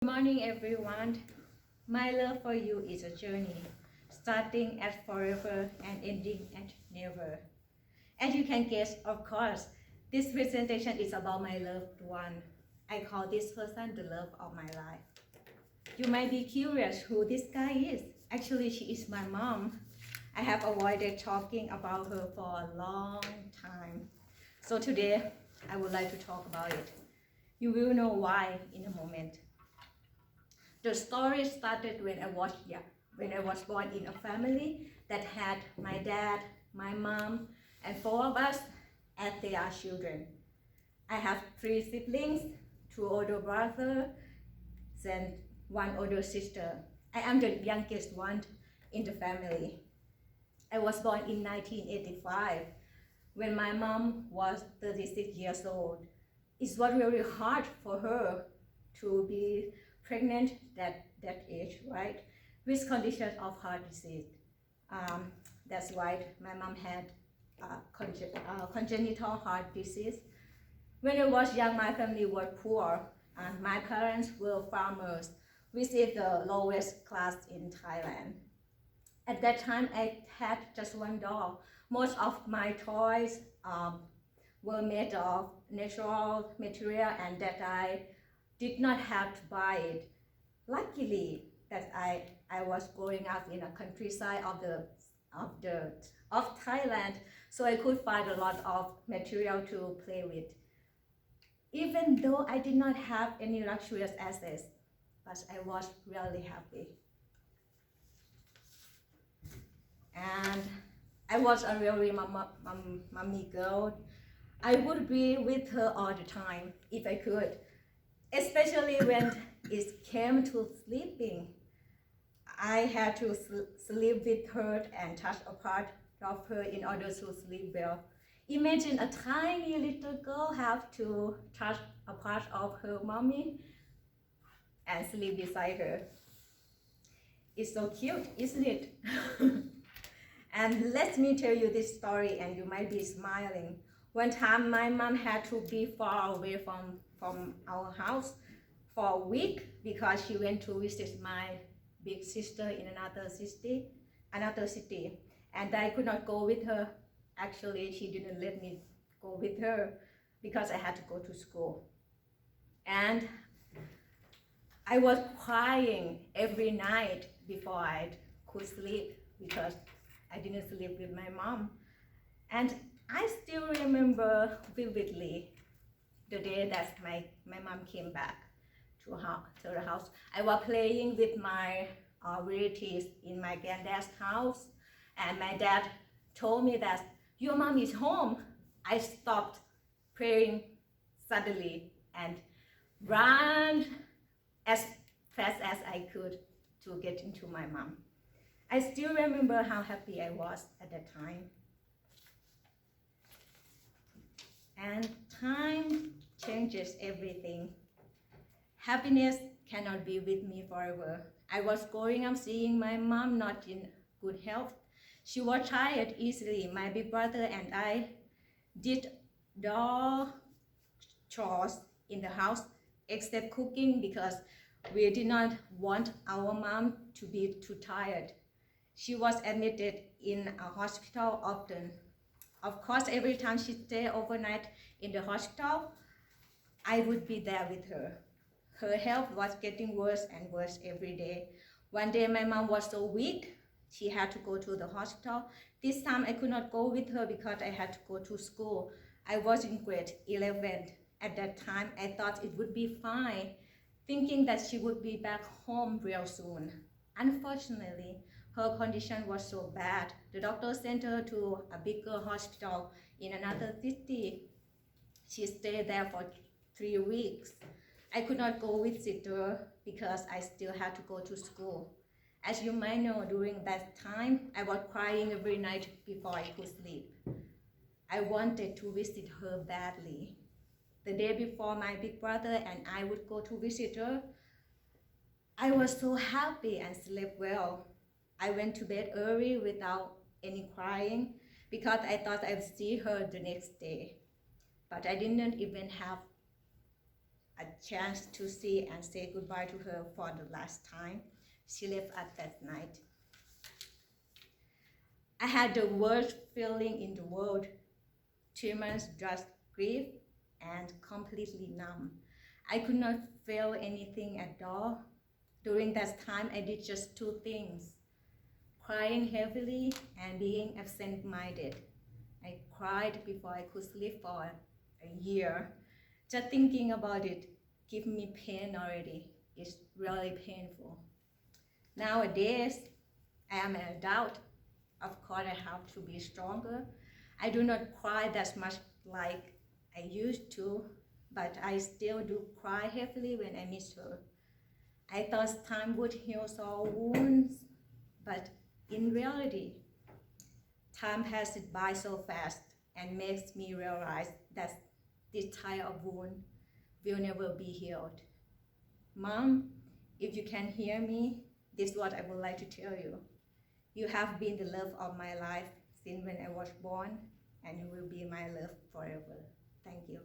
Good morning, everyone. My love for you is a journey, starting at forever and ending at never. As you can guess, of course, this presentation is about my loved one. I call this person the love of my life. You might be curious who this guy is. Actually, she is my mom. I have avoided talking about her for a long time. So today, I would like to talk about it. You will know why in a moment. The story started when I was young, when I was born in a family that had my dad, my mom, and four of us as their children. I have three siblings, two older brothers, and one older sister. I am the youngest one in the family. I was born in 1985 when my mom was 36 years old. It was very hard for her to be pregnant that age, right? With conditions of heart disease. That's why my mom had congenital heart disease. When I was young, my family was poor, and my parents were farmers, which is the lowest class in Thailand. At that time, I had just one doll. Most of my toys were made of natural material, and that I did not have to buy it. Luckily, that I was growing up in a countryside of Thailand, so I could find a lot of material to play with. Even though I did not have any luxurious assets, but I was really happy. And I was a really mommy girl. I would be with her all the time if I could, especially when it came to sleeping. I had to sleep with her and touch a part of her in order to sleep well. Imagine a tiny little girl have to touch a part of her mommy and sleep beside her. It's so cute, isn't it? And let me tell you this story and you might be smiling. One time my mom had to be far away from our house for a week because she went to visit my big sister in another city, and I could not go with her. Actually, she didn't let me go with her because I had to go to school. And I was crying every night before I could sleep because I didn't sleep with my mom. And I still remember vividly the day that my mom came back to the house. I was playing with my relatives in my granddad's house, and my dad told me that your mom is home. I stopped praying suddenly and ran as fast as I could to get into my mom. I still remember how happy I was at that time. And time changes everything. Happiness cannot be with me forever. I was growing up seeing my mom not in good health. She was tired easily. My big brother and I did all chores in the house except cooking because we did not want our mom to be too tired. She was admitted in a hospital often. Of course, every time she stayed overnight in the hospital, I would be there with her. Her health was getting worse and worse every day. One day my mom was so weak, she had to go to the hospital. This time I could not go with her because I had to go to school. I was in grade 11. At that time, I thought it would be fine, thinking that she would be back home real soon. Unfortunately, her condition was so bad. The doctor sent her to a bigger hospital in another city. She stayed there for 3 weeks. I could not go visit her because I still had to go to school. As you might know, during that time, I was crying every night before I could sleep. I wanted to visit her badly. The day before my big brother and I would go to visit her, I was so happy and slept well. I went to bed early without any crying because I thought I'd see her the next day. But I didn't even have a chance to see and say goodbye to her for the last time. She left us that night. I had the worst feeling in the world. 2 months just grief and completely numb. I could not feel anything at all. During that time, I did just 2 things: crying heavily and being absent-minded. I cried before I could sleep for a year. Just thinking about it gives me pain already. It's really painful. Nowadays, I am an adult. Of course, I have to be stronger. I do not cry that much like I used to, but I still do cry heavily when I miss her. I thought time would heal all wounds, but in reality, time passes by so fast and makes me realize that this type of wound will never be healed. Mom, if you can hear me, this is what I would like to tell you. You have been the love of my life since when I was born, and you will be my love forever. Thank you.